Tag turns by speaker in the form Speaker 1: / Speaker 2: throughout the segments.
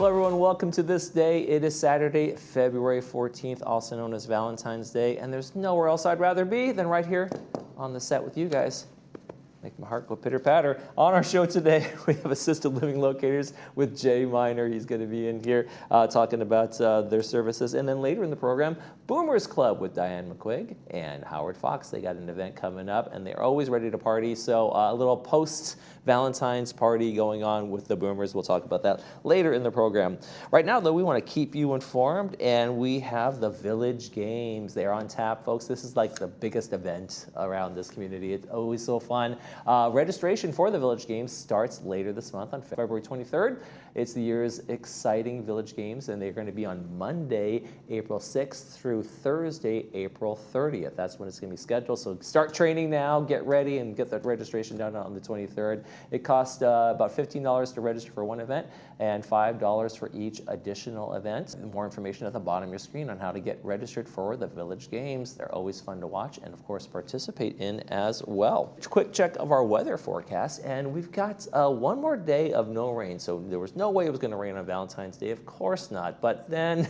Speaker 1: Hello everyone, welcome to This Day. It is Saturday, February 14th, also known as Valentine's Day, and there's nowhere else I'd rather be than right here on the set with you guys. Make my heart go pitter-patter. On our show today, we have assisted living locators with Jay Miner. He's going to be in here talking about their services. And then later in the program, Boomers Club with Diane McQuigg and Howard Fox. They got an event coming up, and they're always ready to party. So a little post-Valentine's party going on with the Boomers. We'll talk about that later in the program. Right now, though, we want to keep you informed, and we have the Village Games. They're on tap, folks. This is like the biggest event around this community. It's always so fun. Registration for the Village Games starts later this month on February 23rd. It's the year's exciting Village Games, and they're going to be on Monday, April 6th through Thursday, April 30th. That's when it's going to be scheduled. So start training now, get ready, and get that registration done on the 23rd. It costs about $15 to register for one event and $5 for each additional event. More information at the bottom of your screen on how to get registered for the Village Games. They're always fun to watch and, of course, participate in as well. Quick check of our weather forecast, and we've got one more day of no rain. So there was no way it was going to rain on Valentine's Day, of course not. But then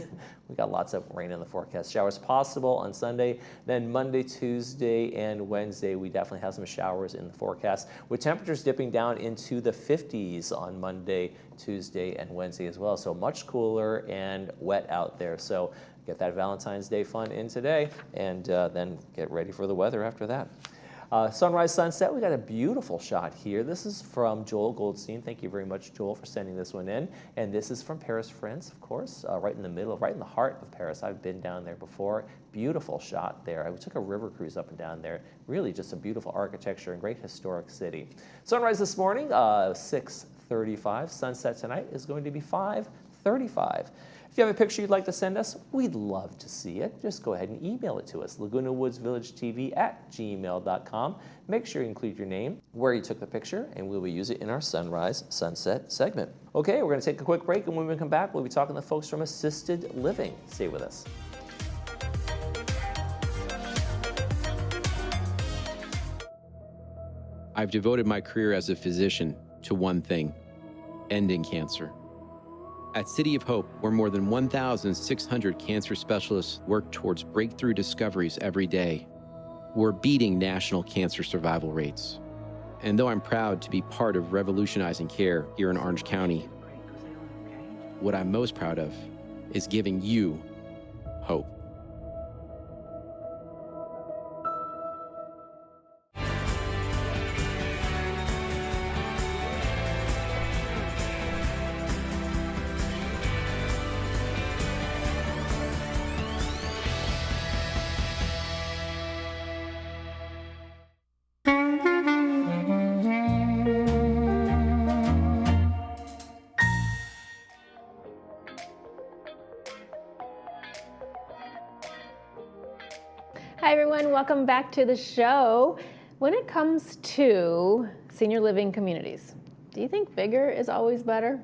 Speaker 1: we got lots of rain in the forecast. Showers possible on Sunday. Then Monday, Tuesday, and Wednesday, we definitely have some showers in the forecast, with temperatures dipping down into the 50s on Monday, Tuesday, and Wednesday as well. So much cooler and wet out there. So get that Valentine's Day fun in today, and then get ready for the weather after that. Sunrise, sunset, we got a beautiful shot here. This is from Joel Goldstein. Thank you very much, Joel, for sending this one in. And this is from Paris, France, of course, right in the middle, right in the heart of Paris. I've been down there before. Beautiful shot there. I took a river cruise up and down there. Really just a beautiful architecture and great historic city. Sunrise this morning, 6:35. Sunset tonight is going to be 5:35. If you have a picture you'd like to send us, we'd love to see it. Just go ahead and email it to us, lagunawoodsvillagetv@gmail.com. Make sure you include your name, where you took the picture, and we will use it in our Sunrise Sunset segment. Okay, we're going to take a quick break, and when we come back, we'll be talking to folks from Assisted Living. Stay with us.
Speaker 2: I've devoted my career as a physician to one thing: ending cancer. At City of Hope, where more than 1,600 cancer specialists work towards breakthrough discoveries every day, we're beating national cancer survival rates. And though I'm proud to be part of revolutionizing care here in Orange County, what I'm most proud of is giving you hope.
Speaker 3: Hi everyone, welcome back to the show. When it comes to senior living communities, do you think bigger is always better?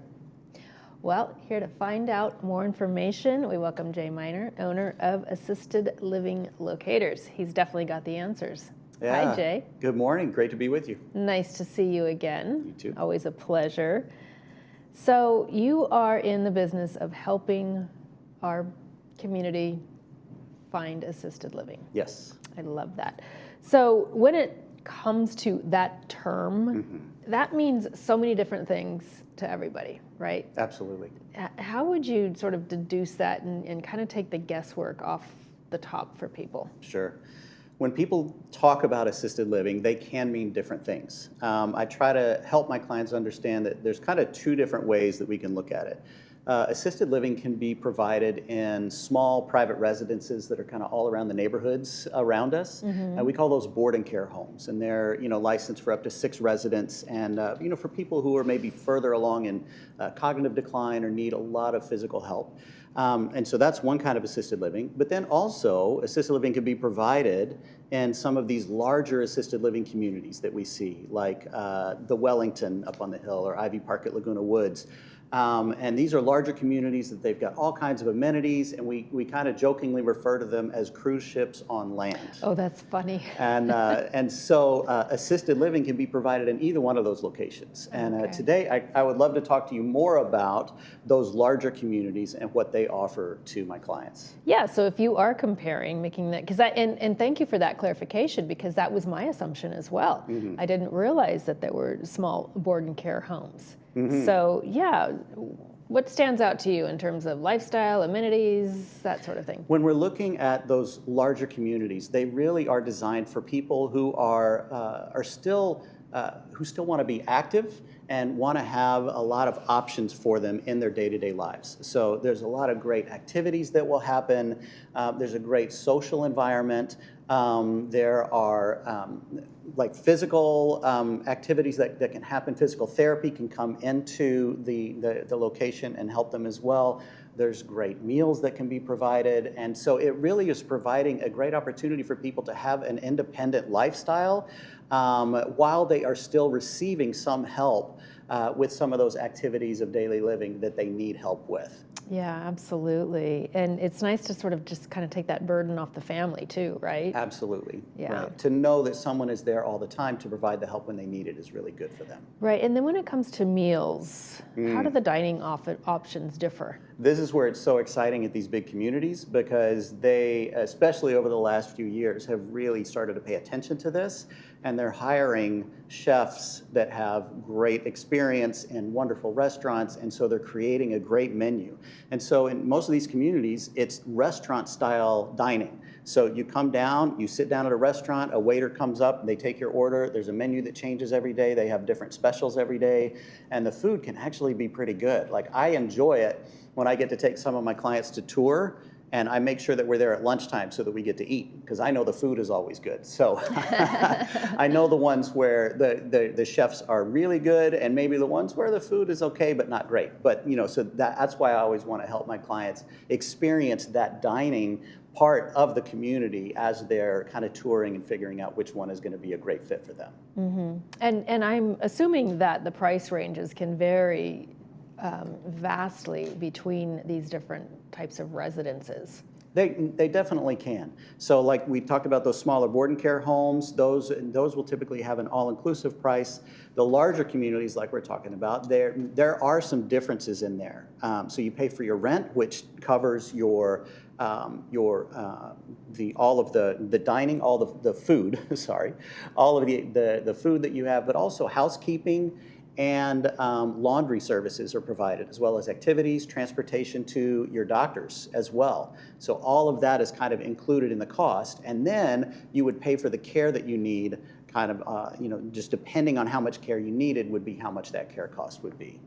Speaker 3: Well, here to find out more information, we welcome Jay Miner, owner of Assisted Living Locators. He's definitely got the answers.
Speaker 4: Yeah.
Speaker 3: Hi Jay.
Speaker 4: Good morning, great to be with you.
Speaker 3: Nice to see you again.
Speaker 4: You too.
Speaker 3: Always a pleasure. So you are in the business of helping our community find assisted living.
Speaker 4: Yes.
Speaker 3: I love that. So when it comes to that term, that means so many different things to everybody, right?
Speaker 4: Absolutely.
Speaker 3: How would you sort of deduce that and kind of take the guesswork off the top for people?
Speaker 4: Sure. When people talk about assisted living, they can mean different things. I try to help my clients understand that there's kind of two different ways that we can look at it. Assisted living can be provided in small private residences that are kind of all around the neighborhoods around us. We call those board and care homes, and they're licensed for up to 6 residents, and for people who are maybe further along in cognitive decline or need a lot of physical help. And so that's one kind of assisted living. But then also, assisted living can be provided in some of these larger assisted living communities that we see, like the Wellington up on the hill or Ivy Park at Laguna Woods. And these are larger communities that they've got all kinds of amenities, and we kind of jokingly refer to them as cruise ships on land.
Speaker 3: Oh, that's funny.
Speaker 4: And so assisted living can be provided in either one of those locations. And
Speaker 3: Okay.
Speaker 4: today I would love to talk to you more about those larger communities and what they offer to my clients.
Speaker 3: Yeah, so if you are comparing, making that, because and thank you for that clarification, because that was my assumption as well. I didn't realize that there were small board and care homes. So yeah, what stands out to you in terms of lifestyle, amenities, that sort of thing?
Speaker 4: When we're looking at those larger communities, they really are designed for people who are still who still want to be active and want to have a lot of options for them in their day-to-day lives. So there's a lot of great activities that will happen. There's a great social environment. There are like physical activities that can happen. Physical therapy can come into the location and help them as well. There's great meals that can be provided. And so it really is providing a great opportunity for people to have an independent lifestyle while they are still receiving some help with some of those activities of daily living that they need help with.
Speaker 3: Yeah, absolutely. And it's nice to sort of just kind of take that burden off the family too, right?
Speaker 4: Absolutely.
Speaker 3: Yeah.
Speaker 4: Right. To know that someone is there all the time to provide the help when they need it is really good for them.
Speaker 3: Right. And then when it comes to meals, how do the dining options differ?
Speaker 4: This is where it's so exciting at these big communities, because they, especially over the last few years, have really started to pay attention to this, and they're hiring chefs that have great experience in wonderful restaurants, and so they're creating a great menu. And so in most of these communities, it's restaurant-style dining. So you come down, you sit down at a restaurant, a waiter comes up, they take your order, there's a menu that changes every day, they have different specials every day, and the food can actually be pretty good. Like, I enjoy it when I get to take some of my clients to tour, and I make sure that we're there at lunchtime so that we get to eat, because I know the food is always good. So I know the ones where the chefs are really good, and maybe the ones where the food is okay but not great. But so that's why I always want to help my clients experience that dining part of the community as they're kind of touring and figuring out which one is going to be a great fit for them.
Speaker 3: And I'm assuming that the price ranges can vary vastly between these different types of residences.
Speaker 4: They definitely can. So like we talked about those smaller board and care homes, those will typically have an all-inclusive price. The larger communities like we're talking about, there are some differences in there. So you pay for your rent, which covers all of the dining, all the food, sorry, all of the food that you have, but also housekeeping and laundry services are provided, as well as activities, transportation to your doctors as well. So all of that is kind of included in the cost, and then you would pay for the care that you need, kind of, just depending on how much care you needed would be how much that care cost would be.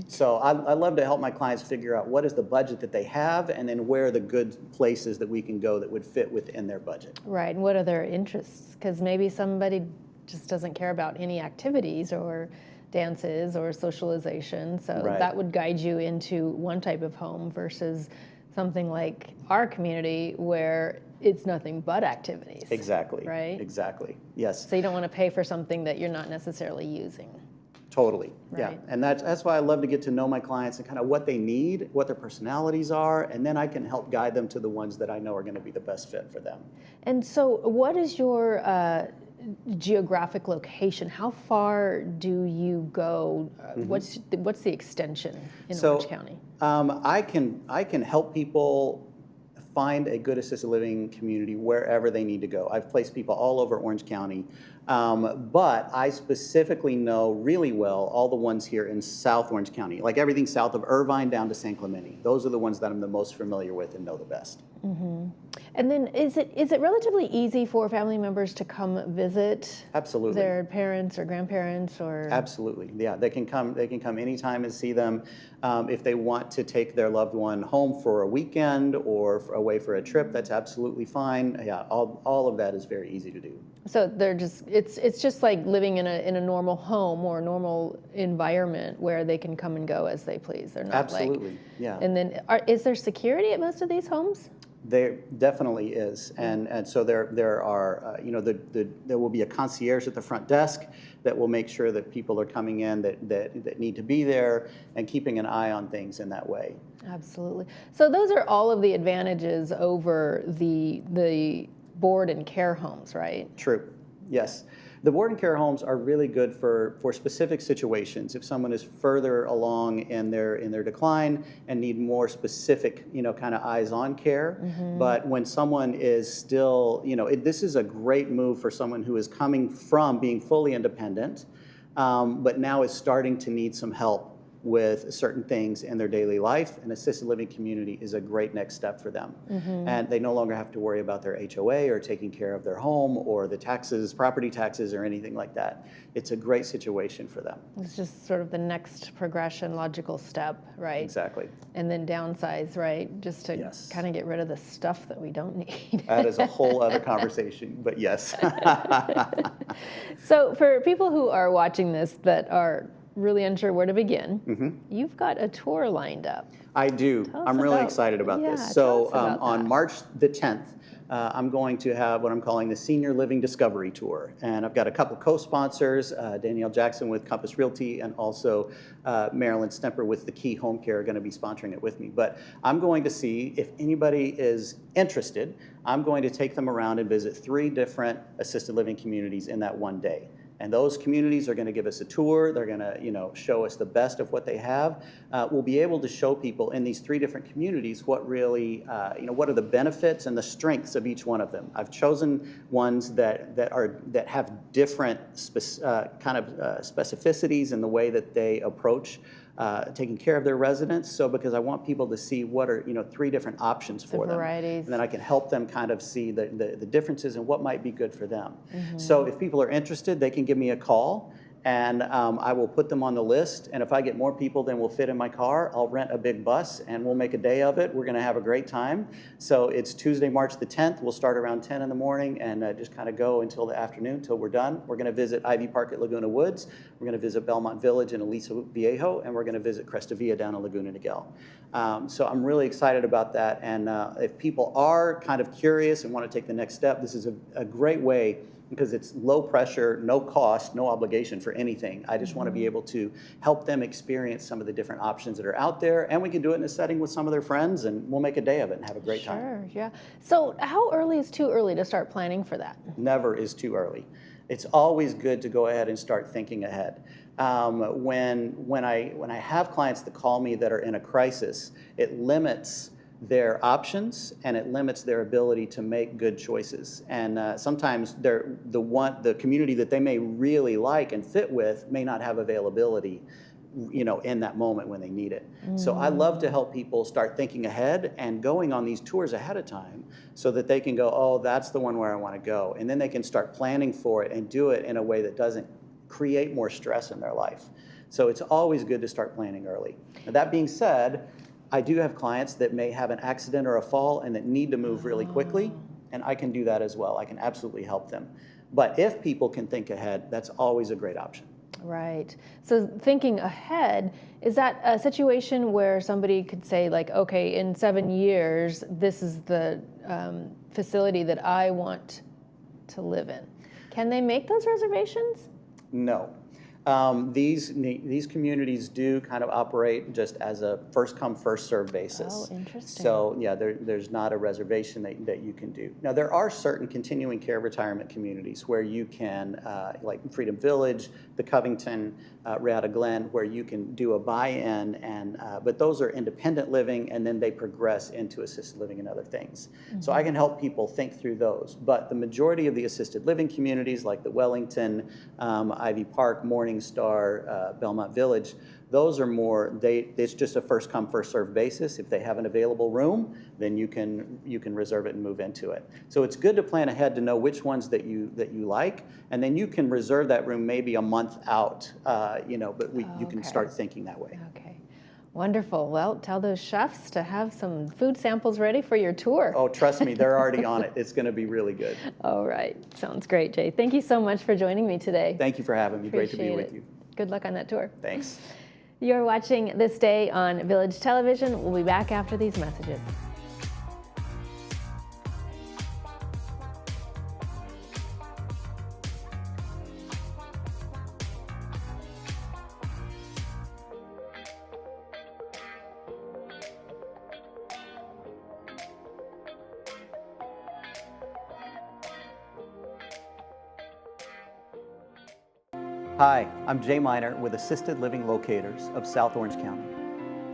Speaker 4: So I love to help my clients figure out what is the budget that they have, and then where are the good places that we can go that would fit within their budget.
Speaker 3: Right, and what are their interests? Because maybe somebody just doesn't care about any activities or dances or socialization, so
Speaker 4: Right.
Speaker 3: that would guide you into one type of home versus something like our community where it's nothing but activities.
Speaker 4: Exactly.
Speaker 3: Right?
Speaker 4: Exactly. Yes.
Speaker 3: So you don't want to pay for something that you're not necessarily using.
Speaker 4: Totally. Yeah.
Speaker 3: Right.
Speaker 4: And that's why I love to get to know my clients and kind of what they need, what their personalities are, and then I can help guide them to the ones that I know are going to be the best fit for them.
Speaker 3: And so what is your geographic location? How far do you go? What's the extension in Orange County?
Speaker 4: I can help people find a good assisted living community wherever they need to go. I've placed people all over Orange County, but I specifically know really well all the ones here in South Orange County, like everything south of Irvine down to San Clemente. Those are the ones that I'm the most familiar with and know the best.
Speaker 3: And then is it relatively easy for family members to come visit
Speaker 4: Absolutely.
Speaker 3: their parents or grandparents or?
Speaker 4: Absolutely, yeah. They can come anytime and see them. If they want to take their loved one home for a weekend or away for a trip, that's absolutely fine. Yeah, all of that is very easy to do.
Speaker 3: So they're just it's just like living in a normal home or a normal environment where they can come and go as they please. They're not
Speaker 4: Absolutely, yeah.
Speaker 3: And then is there security at most of these homes?
Speaker 4: There definitely is, and so there are there will be a concierge at the front desk that will make sure that people are coming in that need to be there and keeping an eye on things in that way.
Speaker 3: Absolutely. So those are all of the advantages over the board and care homes, right?
Speaker 4: True. Yes. The board and care homes are really good for specific situations. If someone is further along in their decline and need more specific, kind of eyes-on care. But when someone is still, this is a great move for someone who is coming from being fully independent, but now is starting to need some help with certain things in their daily life. An assisted living community is a great next step for them. And they no longer have to worry about their HOA or taking care of their home or the taxes, property taxes, or anything like that. It's a great situation for them.
Speaker 3: It's just sort of the next progression, logical step, right?
Speaker 4: Exactly.
Speaker 3: And then downsize, right? Just to
Speaker 4: Yes.
Speaker 3: kind of get rid of the stuff that we don't need.
Speaker 4: That is a whole other conversation, but yes.
Speaker 3: So for people who are watching this that are really unsure where to begin, you've got a tour lined up.
Speaker 4: I do.
Speaker 3: Tell us
Speaker 4: I'm really
Speaker 3: about-
Speaker 4: excited about
Speaker 3: yeah,
Speaker 4: this.
Speaker 3: tell
Speaker 4: So
Speaker 3: us about
Speaker 4: on
Speaker 3: that.
Speaker 4: March the 10th, I'm going to have what I'm calling the Senior Living Discovery Tour. And I've got a couple co-sponsors, Danielle Jackson with Compass Realty and also Marilyn Stemper with the Key Home Care are going to be sponsoring it with me. But I'm going to see if anybody is interested. I'm going to take them around and visit 3 different assisted living communities in that one day. And those communities are going to give us a tour. They're going to, show us the best of what they have. We'll be able to show people in these 3 different communities what really, what are the benefits and the strengths of each one of them. I've chosen ones that have different specificities in the way that they approach taking care of their residents. So because I want people to see what are 3 different options for them.
Speaker 3: varieties.
Speaker 4: And then I can help them kind of see the differences and what might be good for them. So if people are interested, they can give me a call and I will put them on the list. And if I get more people than will fit in my car, I'll rent a big bus and we'll make a day of it. We're going to have a great time. So it's Tuesday, March the 10th. We'll start around 10 in the morning and just kind of go until the afternoon, until we're done. We're going to visit Ivy Park at Laguna Woods. We're going to visit Belmont Village in Aliso Viejo, and we're going to visit Cresta Villa down in Laguna Niguel. So I'm really excited about that. And if people are kind of curious and want to take the next step, this is a great way, because it's low pressure, no cost, no obligation for anything. I just want to be able to help them experience some of the different options that are out there, and we can do it in a setting with some of their friends, and we'll make a day of it and have a great time.
Speaker 3: Sure, yeah. So how early is too early to start planning for that?
Speaker 4: Never is too early. It's always good to go ahead and start thinking ahead. When I have clients that call me that are in a crisis, it limits their options and it limits their ability to make good choices. And sometimes the community that they may really like and fit with may not have availability, in that moment when they need it. So I love to help people start thinking ahead and going on these tours ahead of time so that they can go, oh, that's the one where I want to go. And then they can start planning for it and do it in a way that doesn't create more stress in their life. So it's always good to start planning early. Now, that being said, I do have clients that may have an accident or a fall and that need to move really quickly, and I can do that as well. I can absolutely help them. But if people can think ahead, that's always a great option.
Speaker 3: Right. So thinking ahead, is that a situation where somebody could say, like, okay, in 7 years, this is the facility that I want to live in? Can they make those reservations?
Speaker 4: No. These communities do kind of operate just as a first come, first served basis.
Speaker 3: Oh, interesting.
Speaker 4: So yeah, there's not a reservation that you can do. Now there are certain continuing care retirement communities where you can, like Freedom Village, the Covington, Reata Glen, where you can do a buy-in, but those are independent living, and then they progress into assisted living and other things. So I can help people think through those. But the majority of the assisted living communities, like the Wellington, Ivy Park, Morningstar, Belmont Village, those are more, it's just a first come, first served basis. If they have an available room, then you can reserve it and move into it. So it's good to plan ahead to know which ones that you like, and then you can reserve that room maybe a month out, but you can start thinking that way.
Speaker 3: Okay. Wonderful. Well, tell those chefs to have some food samples ready for your tour.
Speaker 4: Oh, trust me, they're already on it. It's going to be really good.
Speaker 3: All right. Sounds great, Jay. Thank you so much for joining me today.
Speaker 4: Thank you for having me. Great to be
Speaker 3: Appreciate
Speaker 4: with
Speaker 3: it.
Speaker 4: you.
Speaker 3: Good luck on that tour.
Speaker 4: Thanks.
Speaker 3: You're watching This Day on Village Television. We'll be back after these messages.
Speaker 4: Hi, I'm Jay Miner with Assisted Living Locators of South Orange County.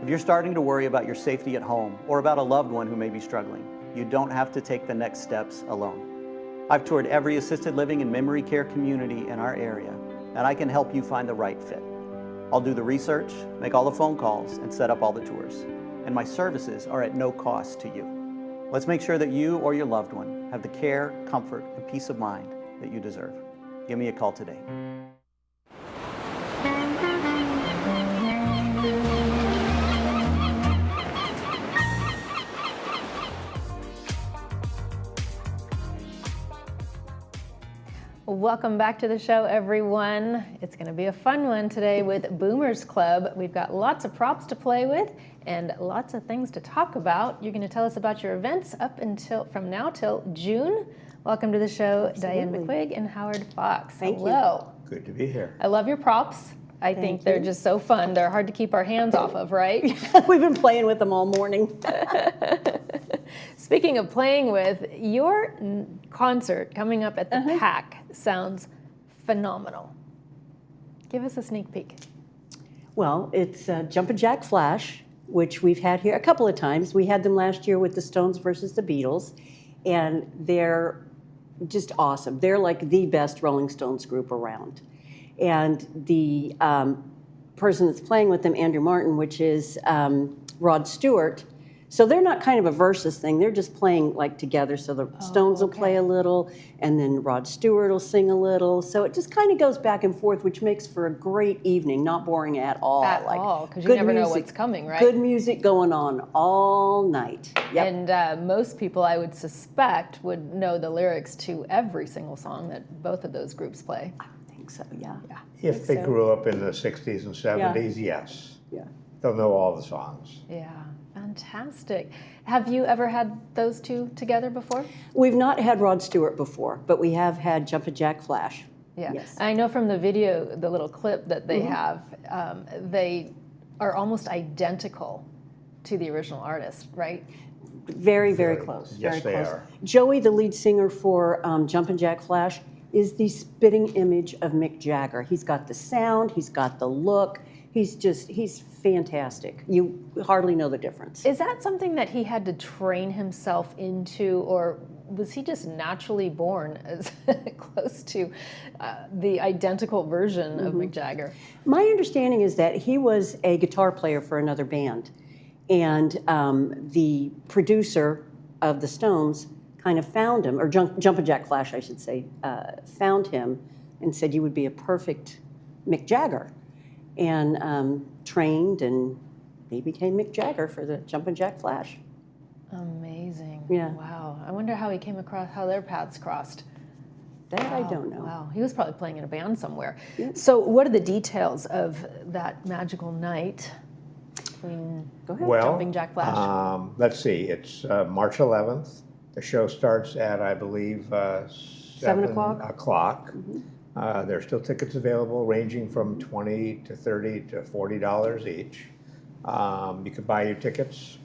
Speaker 4: If you're starting to worry about your safety at home or about a loved one who may be struggling, you don't have to take the next steps alone. I've toured every assisted living and memory care community in our area, and I can help you find the right fit. I'll do the research, make all the phone calls, and set up all the tours. And my services are at no cost to you. Let's make sure that you or your loved one have the care, comfort, and peace of mind that you deserve. Give me a call today.
Speaker 3: Welcome back to the show, everyone. It's going to be a fun one today with Boomers Club. We've got lots of props to play with and lots of things to talk about. You're going to tell us about your events from now till June. Welcome to the show, Diane McQuigg and Howard Fox.
Speaker 5: Thank
Speaker 3: Hello.
Speaker 5: you. Good to be here.
Speaker 3: I love your props. I think they're just so fun. They're hard to keep our hands off of, right?
Speaker 5: We've been playing with them all morning.
Speaker 3: Speaking of playing with, your concert coming up at the PAC sounds phenomenal. Give us a sneak peek.
Speaker 5: Well, it's Jumpin' Jack Flash, which we've had here a couple of times. We had them last year with the Stones versus the Beatles, and they're just awesome. They're like the best Rolling Stones group around. And the person that's playing with them, Andrew Martin, which is Rod Stewart. So they're not kind of a versus thing. They're just playing like together. So the Stones will play a little, and then Rod Stewart will sing a little. So it just kind of goes back and forth, which makes for a great evening, not boring at all.
Speaker 3: At all, because you never know what's coming, right?
Speaker 5: Good music going on all night. Yep.
Speaker 3: And most people, I would suspect, would know the lyrics to every single song that both of those groups play.
Speaker 5: I think so, yeah.
Speaker 6: If they grew up in the 60s and 70s, yes.
Speaker 5: Yeah.
Speaker 6: They'll know all the songs.
Speaker 3: Yeah, fantastic. Have you ever had those two together before?
Speaker 5: We've not had Rod Stewart before, but we have had Jumpin' Jack Flash.
Speaker 3: Yeah.
Speaker 5: Yes.
Speaker 3: I know from the video, the little clip that they have, they are almost identical to the original artist, right?
Speaker 5: Very, very close.
Speaker 6: Yes,
Speaker 5: very
Speaker 6: they
Speaker 5: close.
Speaker 6: are.
Speaker 5: Joey, the lead singer for Jumpin' Jack Flash, is the spitting image of Mick Jagger. He's got the sound, he's got the look, he's fantastic. You hardly know the difference.
Speaker 3: Is that something that he had to train himself into, or was he just naturally born as close to the identical version of Mick Jagger?
Speaker 5: My understanding is that he was a guitar player for another band, and the producer of the Stones kind of found him, or Jumpin' Jack Flash, I should say, found him and said, you would be a perfect Mick Jagger. And trained, and he became Mick Jagger for the Jumpin' Jack Flash.
Speaker 3: Amazing.
Speaker 5: Yeah.
Speaker 3: Wow. I wonder how he came across, how their paths crossed.
Speaker 5: That I don't know.
Speaker 3: Wow. He was probably playing in a band somewhere. Yeah. So what are the details of that magical night between Jumpin' Jack Flash?
Speaker 6: Let's see. It's March 11th. The show starts at, I believe, 7 o'clock. There's still tickets available, ranging from $20 to $30 to $40 each. You can buy your tickets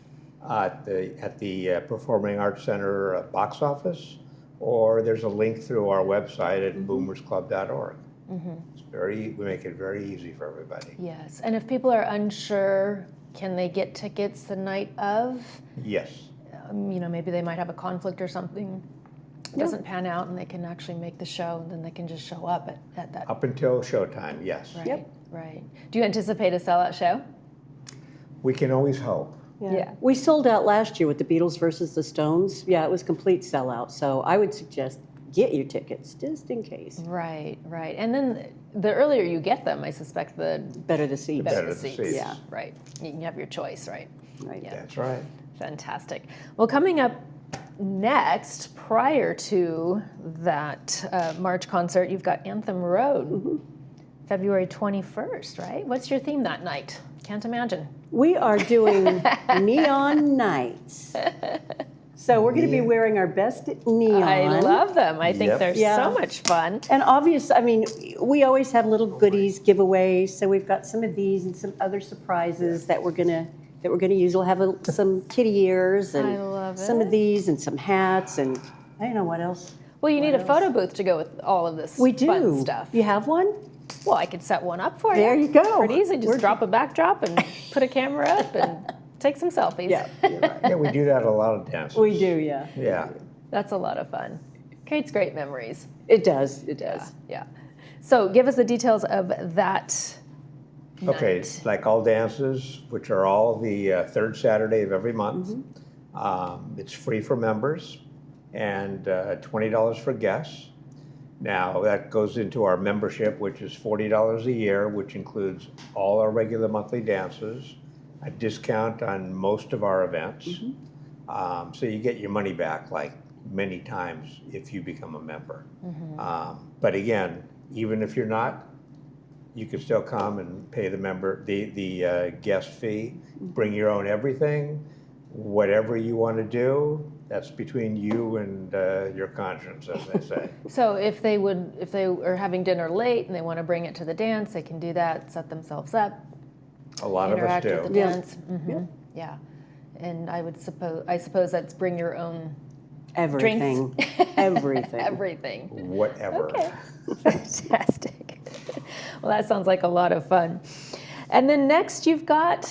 Speaker 6: at the Performing Arts Center box office, or there's a link through our website at boomersclub.org. We make it very easy for everybody.
Speaker 3: Yes, and if people are unsure, can they get tickets the night of?
Speaker 6: Yes.
Speaker 3: Maybe they might have a conflict or something. Doesn't pan out, and they can actually make the show, and then they can just show up at that.
Speaker 6: Up until showtime, yes.
Speaker 3: Right, right. Do you anticipate a sellout show?
Speaker 6: We can always hope.
Speaker 3: Yeah.
Speaker 5: We sold out last year with the Beatles versus the Stones. Yeah, it was complete sellout. So I would suggest get your tickets just in case.
Speaker 3: Right, right. And then the earlier you get them, I suspect the
Speaker 5: Better the seats.
Speaker 3: better
Speaker 6: better
Speaker 3: the
Speaker 6: the
Speaker 3: seats.
Speaker 6: seats.
Speaker 3: Yeah, right. You can have your choice, right?
Speaker 5: Right.
Speaker 3: Yeah.
Speaker 6: That's right.
Speaker 3: Fantastic. Well, coming up next, prior to that March concert, you've got Anthem Road, February 21st, right? What's your theme that night? Can't imagine.
Speaker 5: We are doing neon nights. So we're going to be wearing our best neon.
Speaker 3: I love them. I think
Speaker 6: Yep.
Speaker 3: they're
Speaker 5: Yeah.
Speaker 3: so much fun.
Speaker 5: And obviously, I mean, we always have little goodies, giveaways. So we've got some of these and some other surprises that we're gonna use. We'll have some kitty ears and
Speaker 3: I love
Speaker 5: some
Speaker 3: it.
Speaker 5: of these and some hats and I don't know what else.
Speaker 3: Well, you need
Speaker 5: What
Speaker 3: a photo booth to go with all of this
Speaker 5: We do.
Speaker 3: fun stuff.
Speaker 5: You have one?
Speaker 3: Well, I could set one up for you.
Speaker 5: There you go.
Speaker 3: Pretty easy. Just drop a backdrop and put a camera up and take some selfies.
Speaker 5: Yeah, you're right.
Speaker 6: Yeah, we do that at a lot of dances.
Speaker 5: We do, yeah.
Speaker 6: Yeah.
Speaker 3: That's a lot of fun. Creates great memories.
Speaker 5: It does, it does.
Speaker 3: Yeah. So give us the details of that
Speaker 6: Okay,
Speaker 3: night.
Speaker 6: like all dances, which are all the third Saturday of every month. It's free for members and $20 for guests. Now, that goes into our membership, which is $40 a year, which includes all our regular monthly dances, a discount on most of our events. So you get your money back like many times if you become a member. But again, even if you're not, you can still come and pay the guest fee, bring your own everything, whatever you want to do. That's between you and your conscience, as they say.
Speaker 3: So if they are having dinner late and they want to bring it to the dance, they can do that, set themselves up,
Speaker 6: A lot of us
Speaker 3: interact with the
Speaker 6: do.
Speaker 3: dance. Yeah. And I suppose that's bring your own
Speaker 5: Everything, everything.
Speaker 3: everything.
Speaker 6: Whatever.
Speaker 3: Okay. Fantastic. Well, that sounds like a lot of fun. And then next you've got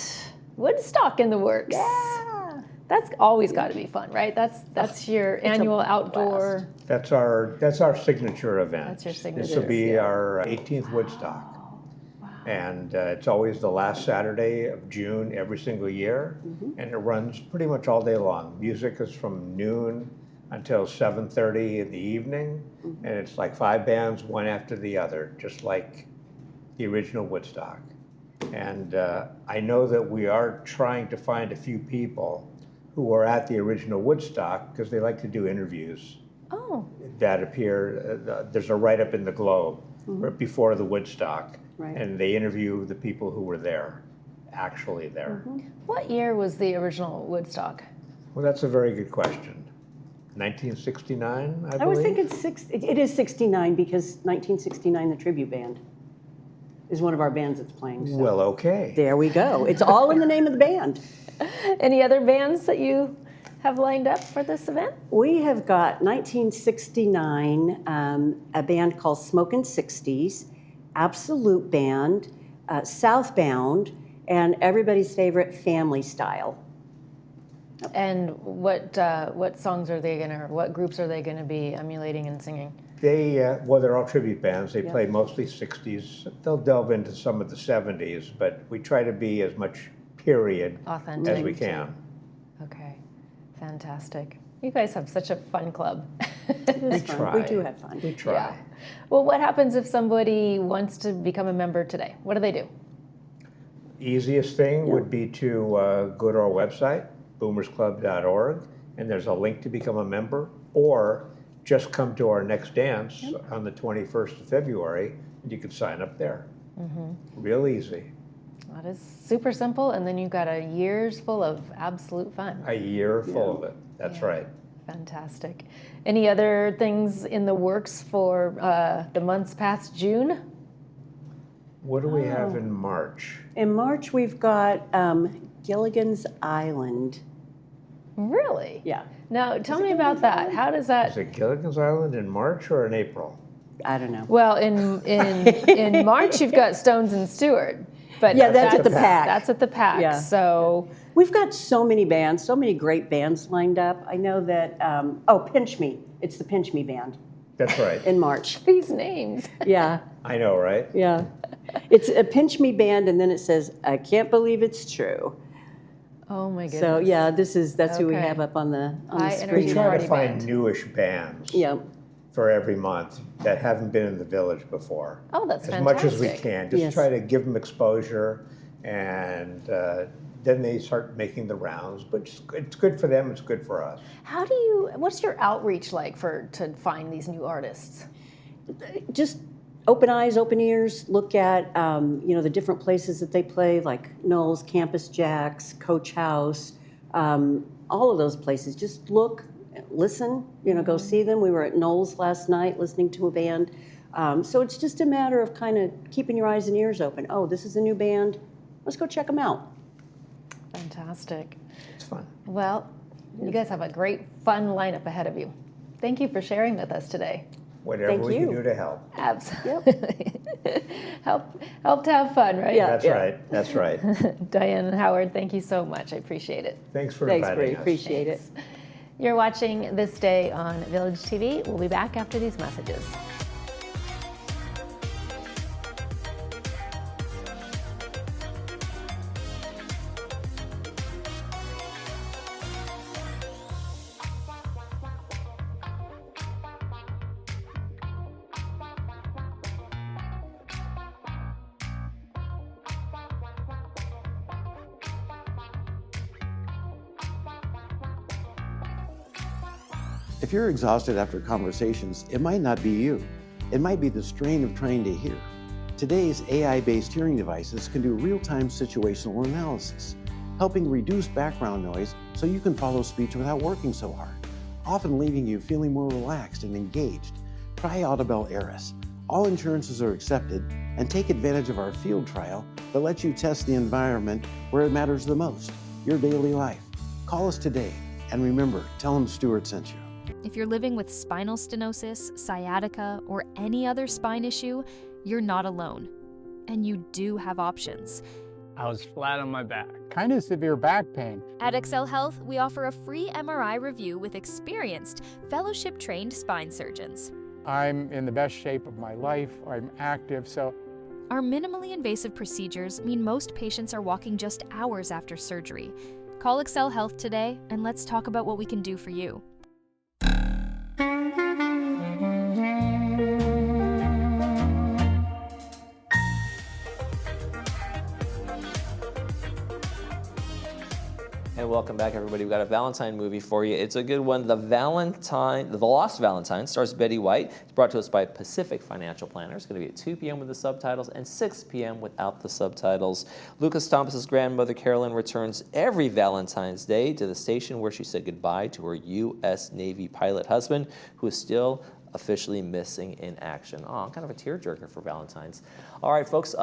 Speaker 3: Woodstock in the works.
Speaker 5: Yeah.
Speaker 3: That's always got to be fun, right? That's your annual outdoor.
Speaker 6: That's our signature event.
Speaker 3: That's your
Speaker 6: This
Speaker 3: signature,
Speaker 6: will be
Speaker 3: yeah.
Speaker 6: our 18th Woodstock. And it's always the last Saturday of June every single year, and it runs pretty much all day long. Music is from noon until 7:30 in the evening, and it's like 5 bands, one after the other, just like the original Woodstock. And I know that we are trying to find a few people who were at the original Woodstock because they like to do interviews
Speaker 3: Oh,
Speaker 6: that appear. There's a write-up in the Globe right before the Woodstock,
Speaker 5: Right.
Speaker 6: and they interview the people who were there, actually there.
Speaker 3: what year was the original Woodstock?
Speaker 6: Well, that's a very good question. 1969, I believe?
Speaker 5: I was thinking it is 69 because 1969, the tribute band is one of our bands that's playing. So.
Speaker 6: Well, okay.
Speaker 5: There we go. It's all in the name of the band.
Speaker 3: Any other bands that you have lined up for this event?
Speaker 5: We have got 1969, a band called Smokin' 60s, Absolute Band, Southbound, and everybody's favorite Family Style.
Speaker 3: And what songs are they gonna, or what groups are they gonna be emulating and singing?
Speaker 6: Well, they're all tribute bands. They play mostly 60s. They'll delve into some of the 70s, but we try to be as much period
Speaker 3: Authentic.
Speaker 6: as we can.
Speaker 3: Okay, fantastic. You guys have such a fun club.
Speaker 5: We
Speaker 6: try.
Speaker 5: We do have fun.
Speaker 6: We try.
Speaker 3: Yeah. Well, what happens if somebody wants to become a member today? What do they do?
Speaker 6: Easiest thing would be to go to our website, boomersclub.org, and there's a link to become a member, or just come to our next dance on the 21st of February, and you can sign up there. Real easy.
Speaker 3: That is super simple, and then you've got a year's full of absolute fun.
Speaker 6: A year full of it. That's right.
Speaker 3: Fantastic. Any other things in the works for the months past June?
Speaker 6: What do we have in March?
Speaker 5: In March, we've got Gilligan's Island.
Speaker 3: Really?
Speaker 5: Yeah.
Speaker 3: Now, tell me about that. How does
Speaker 6: Is
Speaker 3: that?
Speaker 6: it Gilligan's Island in March or in April?
Speaker 5: I don't know.
Speaker 3: Well, in March you've got Stones and Stewart, but
Speaker 5: Yeah, that's at the PAC.
Speaker 3: That's at the PAC.
Speaker 5: Yeah.
Speaker 3: So
Speaker 5: We've got so many bands, so many great bands lined up. I know that, Pinch Me. It's the Pinch Me band
Speaker 6: That's right.
Speaker 5: in March.
Speaker 3: these names.
Speaker 5: Yeah,
Speaker 6: I know, right?
Speaker 5: yeah. It's a Pinch Me band, and then it says, I can't believe it's true.
Speaker 3: Oh my goodness.
Speaker 5: So, yeah, that's who we
Speaker 3: Okay.
Speaker 5: have up on the
Speaker 3: High
Speaker 5: screen.
Speaker 3: energy
Speaker 6: We try
Speaker 3: party
Speaker 6: to find
Speaker 3: band.
Speaker 6: newish bands
Speaker 5: Yeah.
Speaker 6: for every month that haven't been in the village before.
Speaker 3: Oh, that's
Speaker 6: As much as we
Speaker 3: fantastic.
Speaker 6: can. Just
Speaker 5: Yes.
Speaker 6: try to give them exposure, and then they start making the rounds. But it's good for them, it's good for us.
Speaker 3: What's your outreach like to find these new artists?
Speaker 5: Just open eyes, open ears, look at, the different places that they play, like Knowles, Campus Jacks, Coach House, all of those places. Just look, listen, go see them. We were at Knowles last night listening to a band. So it's just a matter of kind of keeping your eyes and ears open. Oh, this is a new band. Let's go check them out.
Speaker 3: Fantastic.
Speaker 6: It's fun.
Speaker 3: Well, you guys have a great, fun lineup ahead of you. Thank you for sharing with us today.
Speaker 6: whatever
Speaker 5: Thank
Speaker 6: we can
Speaker 5: you.
Speaker 6: do to help.
Speaker 3: Absolutely. help to have fun, right?
Speaker 5: Yeah.
Speaker 6: That's right. That's right.
Speaker 3: Diane and Howard, thank you so much. I appreciate it.
Speaker 6: Thanks for
Speaker 5: Thanks,
Speaker 6: inviting
Speaker 5: Bree.
Speaker 6: us.
Speaker 5: Appreciate it.
Speaker 3: You're watching This Day on Village TV. We'll be back after these messages.
Speaker 7: If you're exhausted after conversations, it might not be you. It might be the strain of trying to hear. Today's AI-based hearing devices can do real-time situational analysis, helping reduce background noise so you can follow speech without working so hard, often leaving you feeling more relaxed and engaged. Try Audibel Eris. All insurances are accepted, and take advantage of our field trial that lets you test the environment where it matters the most, your daily life. Call us today, and remember, tell them Stuart sent you.
Speaker 8: If you're living with spinal stenosis, sciatica, or any other spine issue, you're not alone. And you do have options.
Speaker 9: I was flat on my back. Kind of severe back pain.
Speaker 8: At Excel Health, we offer a free MRI review with experienced, fellowship-trained spine surgeons.
Speaker 9: I'm in the best shape of my life. I'm active, so
Speaker 8: Our minimally invasive procedures mean most patients are walking just hours after surgery. Call Excel Health today, and let's talk about what we can do for you.
Speaker 1: And welcome back, everybody. We've got a Valentine movie for you. It's a good one. The Lost Valentine stars Betty White. It's brought to us by Pacific Financial Planners. It's going to be at 2 p.m. with the subtitles and 6 p.m. without the subtitles. Lucas Thomas's grandmother, Carolyn, returns every Valentine's Day to the station where she said goodbye to her U.S. Navy pilot husband, who is still officially missing in action. Oh, kind of a tearjerker for Valentine's. All right, folks,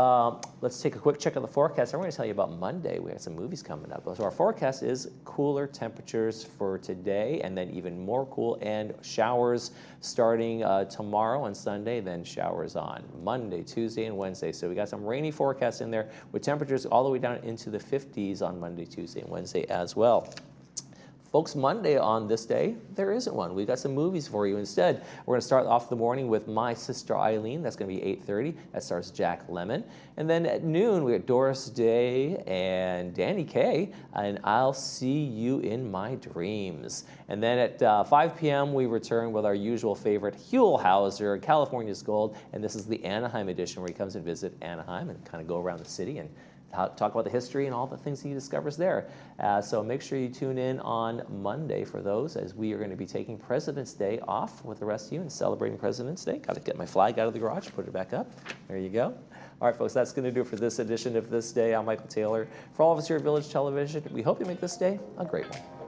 Speaker 1: let's take a quick check of the forecast. I'm going to tell you about Monday. We have some movies coming up. So our forecast is cooler temperatures for today, and then even more cool, and showers starting tomorrow and Sunday, then showers on Monday, Tuesday, and Wednesday. So we got some rainy forecasts in there with temperatures all the way down into the 50s on Monday, Tuesday, and Wednesday as well. Folks, Monday on this day, there isn't one. We've got some movies for you instead. We're going to start off the morning with My Sister Eileen. That's going to be 8:30. That stars Jack Lemmon. And then at noon, we got Doris Day and Danny Kaye, and I'll See You in My Dreams. And then at 5 p.m., we return with our usual favorite, Huell Hauser, California's Gold. And this is the Anaheim edition, where he comes and visit Anaheim and kind of go around the city and talk about the history and all the things he discovers there. So make sure you tune in on Monday for those, as we are going to be taking President's Day off with the rest of you and celebrating President's Day. Got to get my flag out of the garage, put it back up. There you go. All right, folks, that's going to do it for this edition of This Day. I'm Michael Taylor. For all of us here at Village Television, we hope you make this day a great one.